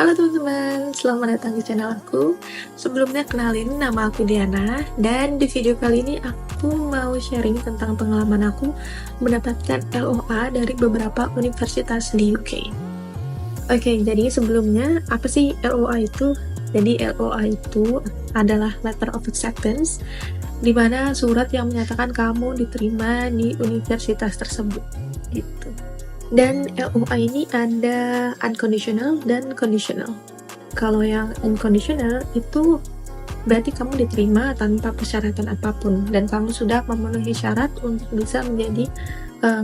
Halo teman-teman, selamat datang di channel aku. Sebelumnya kenalin, nama aku Diana, dan di video kali ini aku mau sharing tentang pengalaman aku mendapatkan LOA dari beberapa universitas di UK. Oke, jadi sebelumnya apa sih LOA itu? Jadi LOA itu adalah Letter of Acceptance, di mana surat yang menyatakan kamu diterima di universitas tersebut, gitu. Dan LOA ini ada unconditional dan conditional. Kalau yang unconditional itu berarti kamu diterima tanpa persyaratan apapun dan kamu sudah memenuhi syarat untuk bisa menjadi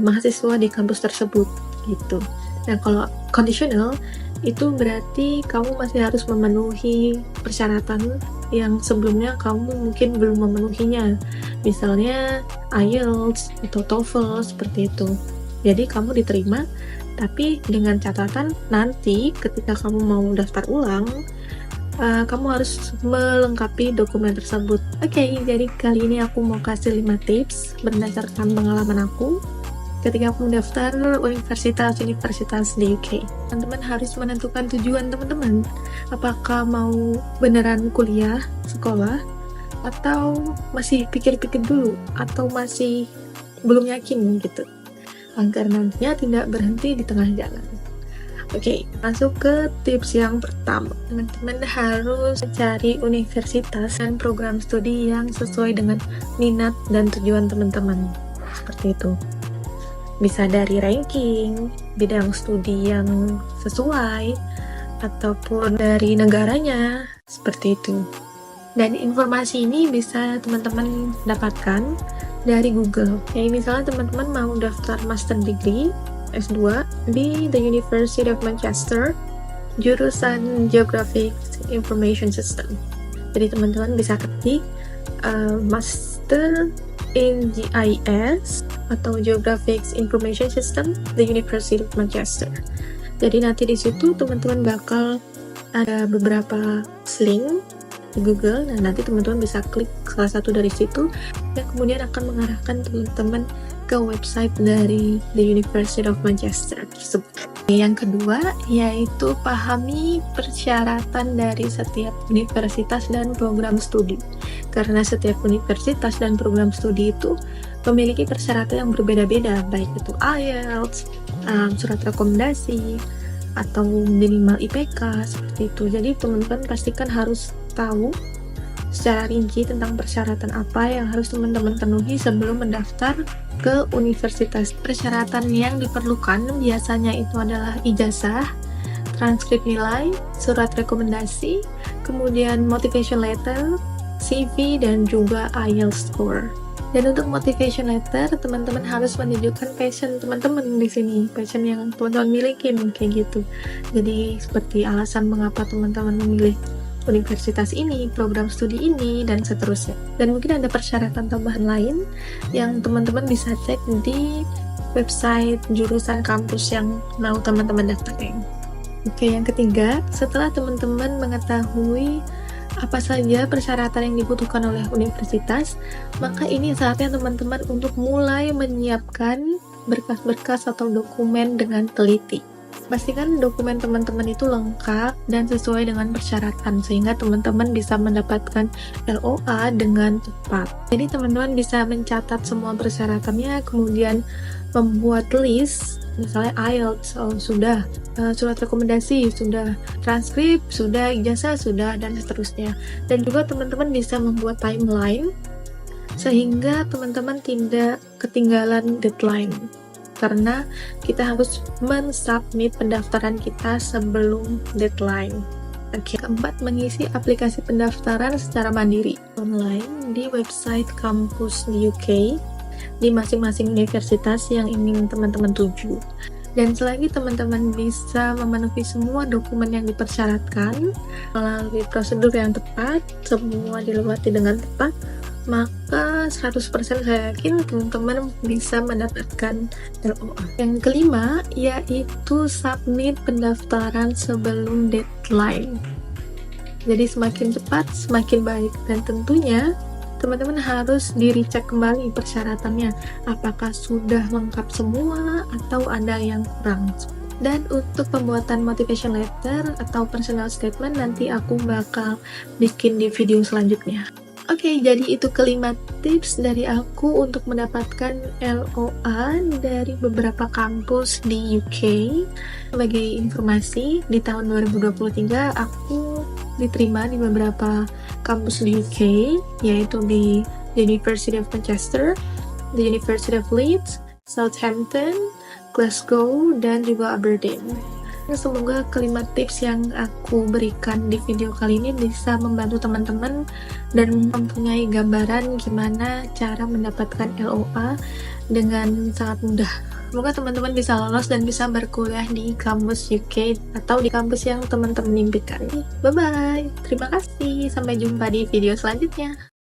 mahasiswa di kampus tersebut, gitu. Nah, kalau conditional itu berarti kamu masih harus memenuhi persyaratan yang sebelumnya kamu mungkin belum memenuhinya, misalnya IELTS atau TOEFL seperti itu. Jadi kamu diterima, tapi dengan catatan nanti ketika kamu mau daftar ulang, kamu harus melengkapi dokumen tersebut. Oke, jadi kali ini aku mau kasih 5 tips berdasarkan pengalaman aku ketika aku mendaftar universitas di UK. Teman-teman harus menentukan tujuan teman-teman. Apakah mau beneran kuliah, sekolah, atau masih pikir-pikir dulu, atau masih belum yakin gitu, agar nantinya tidak berhenti di tengah jalan. Oke, masuk ke tips yang pertama. Teman-teman harus mencari universitas dan program studi yang sesuai dengan minat dan tujuan teman-teman. Seperti itu. Bisa dari ranking, bidang studi yang sesuai, ataupun dari negaranya, seperti itu. Dan informasi ini bisa teman-teman dapatkan dari Google. Kayak misalnya teman-teman mau daftar master degree S2 di The University of Manchester, jurusan Geographic Information System. Jadi teman-teman bisa ketik Master in GIS atau Geographic Information System, The University of Manchester. Jadi nanti di situ teman-teman bakal ada beberapa link di Google. Nah, nanti teman-teman bisa klik salah satu dari situ dan kemudian akan mengarahkan teman-teman ke website dari The University of Manchester tersebut. Yang kedua yaitu pahami persyaratan dari setiap universitas dan program studi, karena setiap universitas dan program studi itu memiliki persyaratan yang berbeda-beda, baik itu IELTS, surat rekomendasi, atau minimal IPK, seperti itu. Jadi teman-teman pastikan harus tahu secara rinci tentang persyaratan apa yang harus teman-teman penuhi sebelum mendaftar ke universitas. Persyaratan yang diperlukan biasanya itu adalah ijazah, transkrip nilai, surat rekomendasi, kemudian motivation letter, CV, dan juga IELTS score. Dan untuk motivation letter, teman-teman harus menunjukkan passion teman-teman di sini, passion yang teman-teman miliki, kayak gitu. Jadi seperti alasan mengapa teman-teman memilih universitas ini, program studi ini, dan seterusnya. Dan mungkin ada persyaratan tambahan lain yang teman-teman bisa cek di website jurusan kampus yang mau teman-teman daftarin. Oke, yang ketiga, setelah teman-teman mengetahui apa saja persyaratan yang dibutuhkan oleh universitas, maka ini saatnya teman-teman untuk mulai menyiapkan berkas-berkas atau dokumen dengan teliti. Pastikan dokumen teman-teman itu lengkap dan sesuai dengan persyaratan sehingga teman-teman bisa mendapatkan LOA dengan tepat. Jadi teman-teman bisa mencatat semua persyaratannya, kemudian membuat list, misalnya IELTS sudah, surat rekomendasi sudah, transkrip sudah, ijazah sudah, dan seterusnya. Dan juga teman-teman bisa membuat timeline sehingga teman-teman tidak ketinggalan deadline, karena kita harus mensubmit pendaftaran kita sebelum deadline. Oke. Keempat, mengisi aplikasi pendaftaran secara mandiri online di website kampus di UK di masing-masing universitas yang ingin teman-teman tuju. Dan selagi teman-teman bisa memenuhi semua dokumen yang dipersyaratkan melalui prosedur yang tepat, semua dilewati dengan tepat, maka 100% saya yakin teman-teman bisa mendapatkan LOA. Yang kelima yaitu submit pendaftaran sebelum deadline. Jadi semakin cepat semakin baik, dan tentunya teman-teman harus di-recheck kembali persyaratannya, apakah sudah lengkap semua atau ada yang kurang. Dan untuk pembuatan motivation letter atau personal statement nanti aku bakal bikin di video selanjutnya. Oke, jadi itu kelima tips dari aku untuk mendapatkan LOA dari beberapa kampus di UK. Sebagai informasi, di tahun 2023 aku diterima di beberapa kampus di UK, yaitu di University of Manchester, the University of Leeds, Southampton, Glasgow, dan juga Aberdeen. Semoga kelima tips yang aku berikan di video kali ini bisa membantu teman-teman dan mempunyai gambaran gimana cara mendapatkan LOA dengan sangat mudah. Semoga teman-teman bisa lolos dan bisa berkuliah di kampus UK atau di kampus yang teman-teman impikan. Bye-bye, terima kasih, sampai jumpa di video selanjutnya.